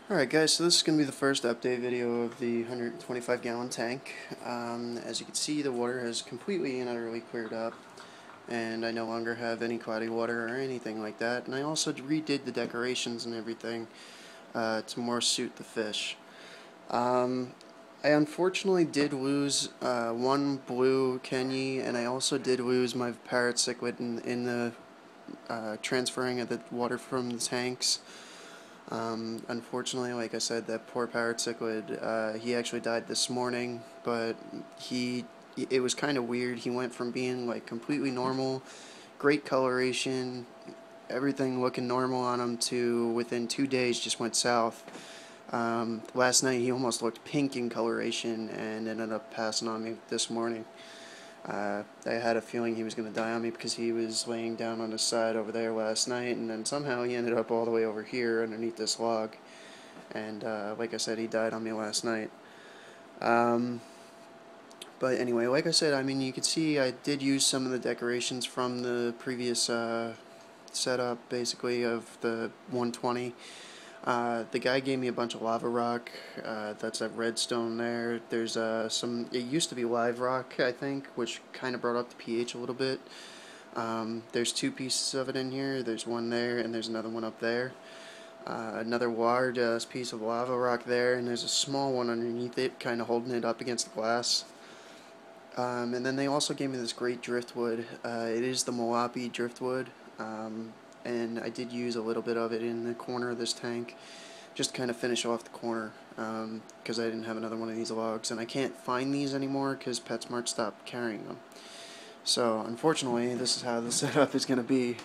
Alright guys, so this is going to be the first update video of the 125 gallon tank. As you can see, the water has completely and utterly cleared up, and I no longer have any cloudy water or anything like that, and I also redid the decorations and everything to more suit the fish. I unfortunately did lose one blue Kenyi, and I also did lose my parrot cichlid in the transferring of the water from the tanks. Unfortunately, like I said, that poor parrot cichlid, he actually died this morning, but it was kind of weird. He went from being like completely normal, great coloration, everything looking normal on him, to within 2 days just went south. Last night he almost looked pink in coloration and ended up passing on me this morning. I had a feeling he was going to die on me because he was laying down on his side over there last night, and then somehow he ended up all the way over here underneath this log. And like I said, he died on me last night. Um, but anyway, like I said, I mean, you can see I did use some of the decorations from the previous setup, basically, of the 120. The guy gave me a bunch of lava rock. That's that redstone there. There's it used to be live rock, I think, which kind of brought up the pH a little bit. There's two pieces of it in here. There's one there, and there's another one up there. Another large piece of lava rock there, and there's a small one underneath it, kind of holding it up against the glass. And then they also gave me this great driftwood. It is the Malapi driftwood. And I did use a little bit of it in the corner of this tank, just to kind of finish off the corner, because I didn't have another one of these logs, and I can't find these anymore because PetSmart stopped carrying them. So unfortunately, this is how the setup is going to be,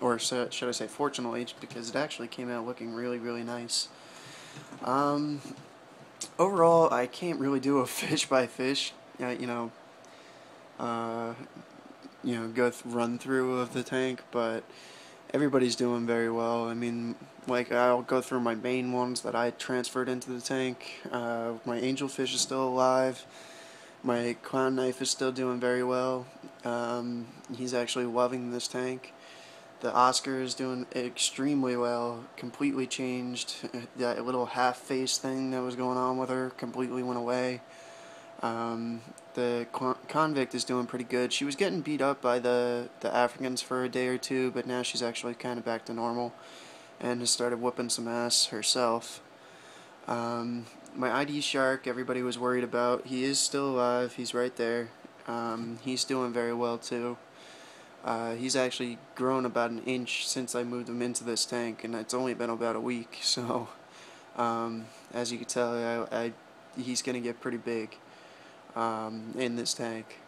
or should I say fortunately, because it actually came out looking really, really nice. Overall, I can't really do a fish by fish, uh, run through of the tank, but everybody's doing very well. I mean, like, I'll go through my main ones that I transferred into the tank. My angelfish is still alive. My clown knife is still doing very well. He's actually loving this tank. The Oscar is doing extremely well. Completely changed. That little half face thing that was going on with her completely went away. The convict is doing pretty good. She was getting beat up by the Africans for a day or two, but now she's actually kind of back to normal and has started whooping some ass herself. My ID shark, everybody was worried about. He is still alive. He's right there. He's doing very well too. He's actually grown about an inch since I moved him into this tank, and it's only been about a week. So, as you can tell, he's gonna get pretty big in this tank.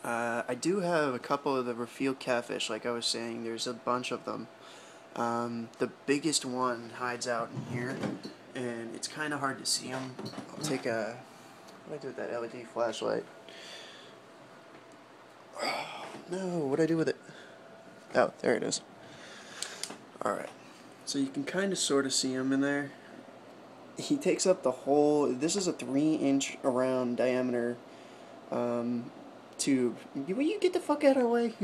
I do have a couple of the revealed catfish, like I was saying. There's a bunch of them. The biggest one hides out in here, and it's kind of hard to see him. I'll take what do I do with that LED flashlight? No, what'd I do with it? Oh, there it is. Alright, so you can kind of sort of see him in there. He takes up the whole, this is a 3-inch around diameter tube. Will you get the fuck out of the way?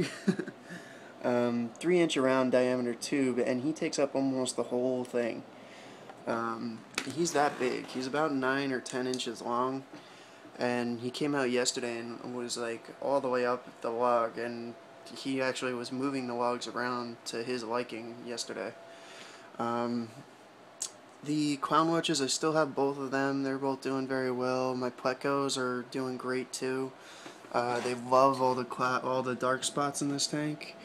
3-inch around diameter tube, and he takes up almost the whole thing. He's that big. He's about 9 or 10 inches long, and he came out yesterday and was like all the way up the log, and he actually was moving the logs around to his liking yesterday. The clown witches, I still have both of them. They're both doing very well. My plecos are doing great too. They love all the dark spots in this tank.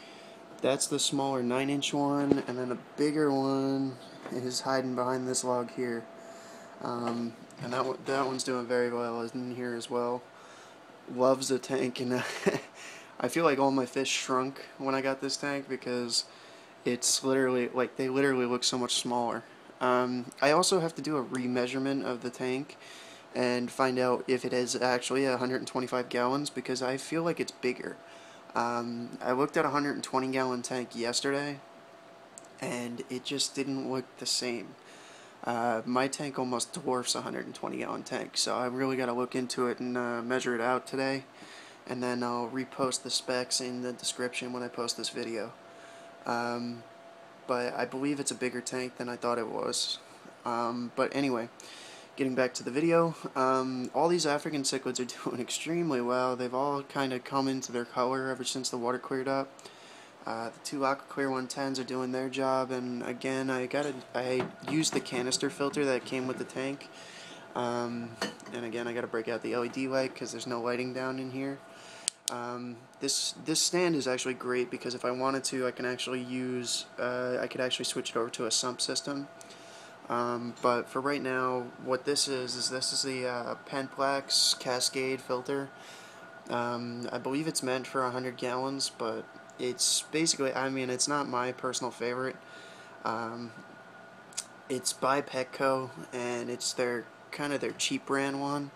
That's the smaller 9-inch one, and then a bigger one is hiding behind this log here. And that one's doing very well in here as well. Loves the tank, and I feel like all my fish shrunk when I got this tank because it's literally, like, they literally look so much smaller. I also have to do a remeasurement of the tank and find out if it is actually 125 gallons, because I feel like it's bigger. I looked at a 120-gallon tank yesterday, and it just didn't look the same. My tank almost dwarfs a 120-gallon tank, so I really got to look into it and measure it out today, and then I'll repost the specs in the description when I post this video. But I believe it's a bigger tank than I thought it was. But anyway, getting back to the video, all these African cichlids are doing extremely well. They've all kind of come into their color ever since the water cleared up. The two AquaClear 110s are doing their job, and again, I used the canister filter that came with the tank. And again, I gotta break out the LED light because there's no lighting down in here. This stand is actually great because if I wanted to, I can actually use, I could actually switch it over to a sump system. But for right now, what this is the Penplex Cascade filter. I believe it's meant for 100 gallons, but it's basically, I mean, it's not my personal favorite. It's by Petco, and it's kind of their cheap brand one.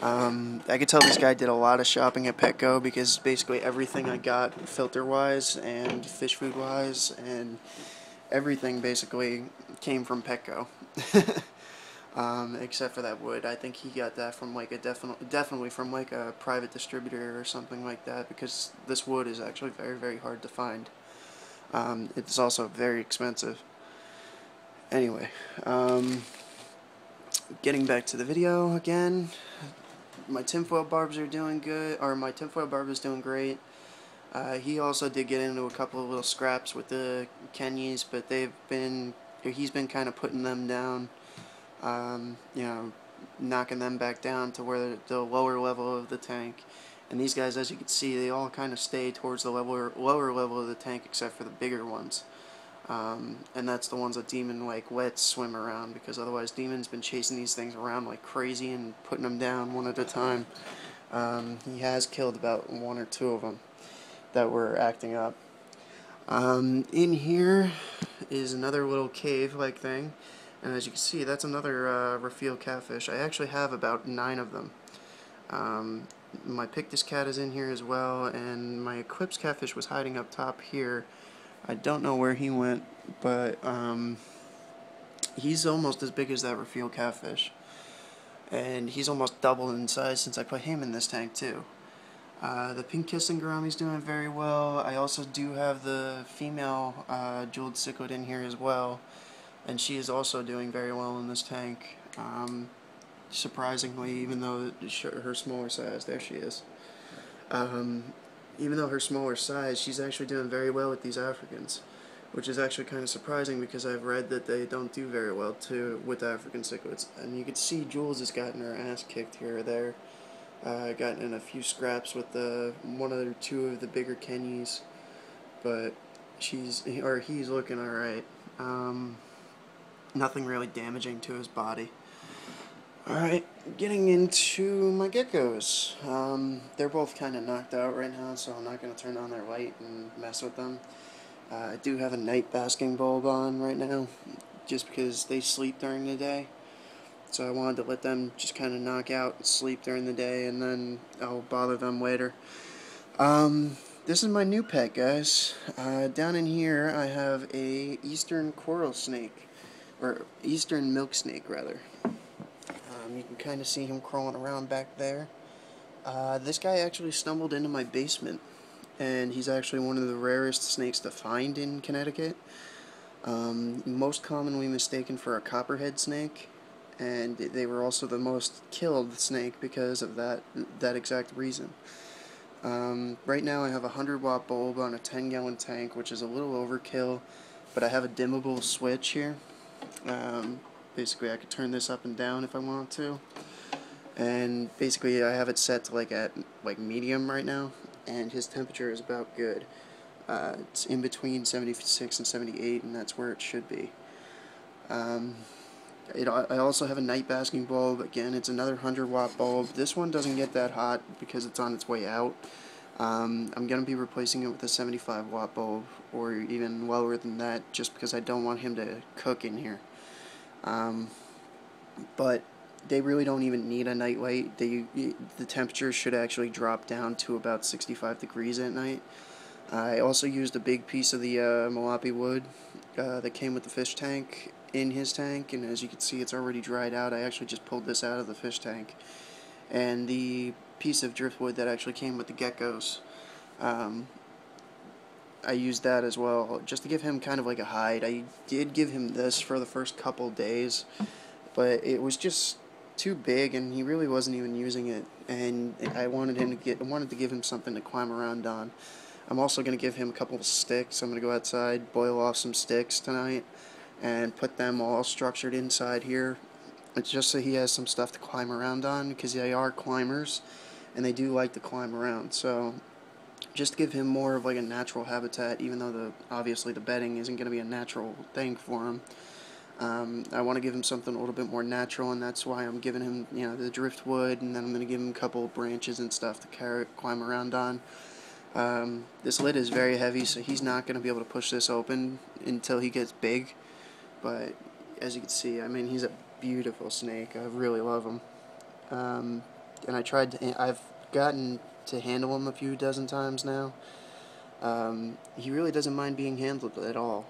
I could tell this guy did a lot of shopping at Petco because basically everything I got filter-wise and fish food-wise and everything basically came from Petco. Except for that wood. I think he got that from like definitely from like a private distributor or something like that, because this wood is actually very, very hard to find. It's also very expensive. Anyway, getting back to the video again, my tinfoil barbs are doing good, or my tinfoil barb is doing great. He also did get into a couple of little scraps with the Kenyes, but he's been kind of putting them down, you know, knocking them back down to where the lower level of the tank. And these guys, as you can see, they all kind of stay towards the lower level of the tank except for the bigger ones. And that's the ones that Demon lets swim around, because otherwise Demon's been chasing these things around like crazy and putting them down one at a time. He has killed about 1 or 2 of them that were acting up. In here is another little cave-like thing, and as you can see, that's another Raphael catfish. I actually have about 9 of them. My Pictus cat is in here as well, and my Eclipse catfish was hiding up top here. I don't know where he went, but he's almost as big as that Raphael catfish, and he's almost doubled in size since I put him in this tank too. The pink kissing gourami's doing very well. I also do have the female jeweled cichlid in here as well, and she is also doing very well in this tank. Surprisingly, even though her smaller size, there she is. Even though her smaller size, she's actually doing very well with these Africans, which is actually kind of surprising because I've read that they don't do very well with African cichlids. And you can see Jules has gotten her ass kicked here or there. Gotten in a few scraps with one or 2 of the bigger Kenyes, but he's looking alright. Nothing really damaging to his body. Alright, getting into my geckos. They're both kind of knocked out right now, so I'm not going to turn on their light and mess with them. I do have a night basking bulb on right now, just because they sleep during the day. So I wanted to let them just kind of knock out and sleep during the day, and then I'll bother them later. This is my new pet, guys. Down in here I have a eastern coral snake, or eastern milk snake rather. You can kind of see him crawling around back there. This guy actually stumbled into my basement, and he's actually one of the rarest snakes to find in Connecticut. Most commonly mistaken for a copperhead snake, and they were also the most killed snake because of that exact reason. Right now I have a 100-watt bulb on a 10-gallon tank, which is a little overkill, but I have a dimmable switch here. Basically I could turn this up and down if I want to, and basically I have it set to like medium right now, and his temperature is about good. It's in between 76 and 78, and that's where it should be. I also have a night basking bulb. Again, it's another 100-watt bulb. This one doesn't get that hot because it's on its way out. I'm going to be replacing it with a 75-watt bulb, or even lower than that, just because I don't want him to cook in here. But they really don't even need a night light. The temperature should actually drop down to about 65 degrees at night. I also used a big piece of the Malapi wood that came with the fish tank in his tank, and as you can see, it's already dried out. I actually just pulled this out of the fish tank. And the piece of driftwood that actually came with the geckos. I used that as well, just to give him kind of like a hide. I did give him this for the first couple days, but it was just too big, and he really wasn't even using it. And I wanted to give him something to climb around on. I'm also going to give him a couple of sticks. I'm going to go outside, boil off some sticks tonight, and put them all structured inside here. It's just so he has some stuff to climb around on, because they are climbers, and they do like to climb around. So just to give him more of like a natural habitat, even though obviously the bedding isn't going to be a natural thing for him. I want to give him something a little bit more natural, and that's why I'm giving him, the driftwood, and then I'm going to give him a couple of branches and stuff to climb around on. This lid is very heavy, so he's not going to be able to push this open until he gets big. But as you can see, I mean, he's a beautiful snake. I really love him. And I've gotten to handle him a few dozen times now. He really doesn't mind being handled at all.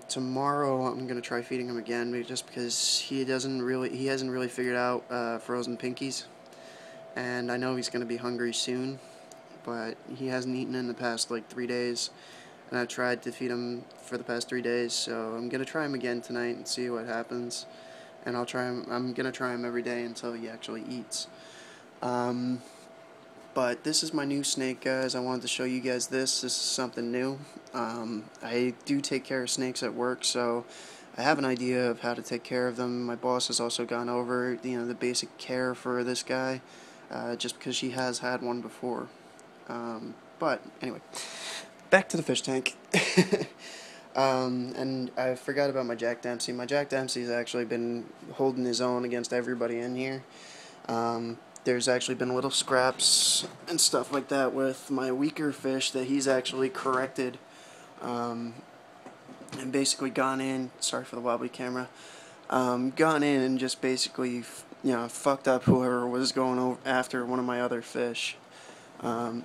Tomorrow I'm gonna try feeding him again, just because he hasn't really figured out frozen pinkies, and I know he's gonna be hungry soon, but he hasn't eaten in the past like 3 days, and I've tried to feed him for the past 3 days, so I'm gonna try him again tonight and see what happens, and I'm gonna try him every day until he actually eats. But this is my new snake, guys. I wanted to show you guys this. This is something new. I do take care of snakes at work, so I have an idea of how to take care of them. My boss has also gone over, the basic care for this guy, just because she has had one before. But anyway, back to the fish tank. And I forgot about my Jack Dempsey. My Jack Dempsey's actually been holding his own against everybody in here. There's actually been little scraps and stuff like that with my weaker fish that he's actually corrected, and basically gone in, sorry for the wobbly camera, gone in and just basically, fucked up whoever was going over after one of my other fish.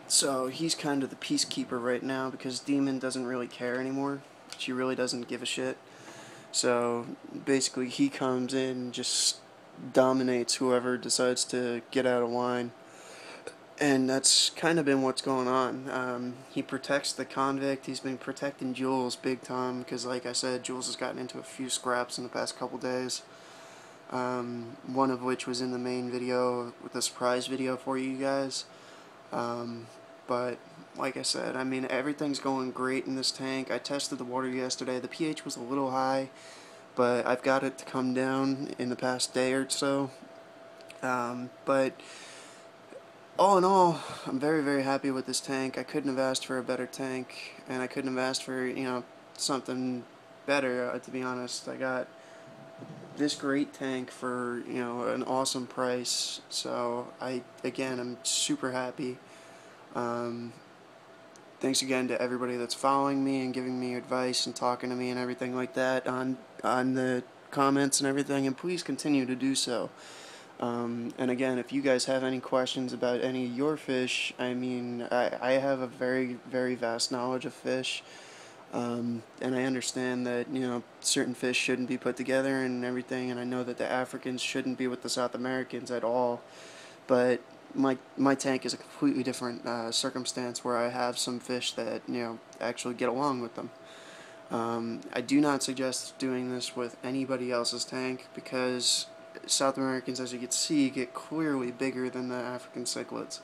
So he's kind of the peacekeeper right now, because Demon doesn't really care anymore. She really doesn't give a shit. So basically he comes in and just dominates whoever decides to get out of line, and that's kind of been what's going on. He protects the convict. He's been protecting Jules big time, because like I said, Jules has gotten into a few scraps in the past couple days, one of which was in the main video, with the surprise video for you guys. But like I said, I mean, everything's going great in this tank. I tested the water yesterday. The pH was a little high, but I've got it to come down in the past day or so. But all in all, I'm very, very happy with this tank. I couldn't have asked for a better tank, and I couldn't have asked for, something better, to be honest. I got this great tank for, an awesome price. So I'm super happy. Thanks again to everybody that's following me and giving me advice and talking to me and everything like that on the comments and everything, and please continue to do so. And again, if you guys have any questions about any of your fish, I mean, I have a very, very vast knowledge of fish, and I understand that, certain fish shouldn't be put together and everything, and I know that the Africans shouldn't be with the South Americans at all, but my tank is a completely different circumstance, where I have some fish that, actually get along with them. I do not suggest doing this with anybody else's tank, because South Americans, as you can see, get clearly bigger than the African cichlids.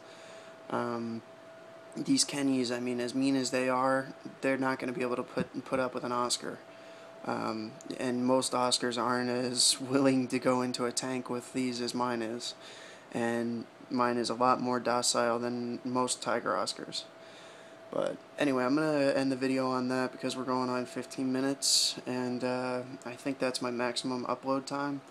These Kenyas, I mean, as mean as they are, they're not going to be able to put up with an Oscar. And most Oscars aren't as willing to go into a tank with these as mine is. And mine is a lot more docile than most tiger Oscars. But anyway, I'm going to end the video on that, because we're going on 15 minutes, and I think that's my maximum upload time.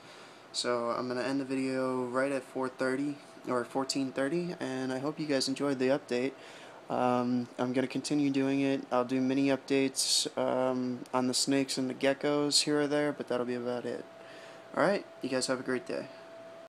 So I'm going to end the video right at 4:30 or 14:30, and I hope you guys enjoyed the update. I'm going to continue doing it. I'll do mini updates on the snakes and the geckos here or there, but that'll be about it. Alright, you guys have a great day.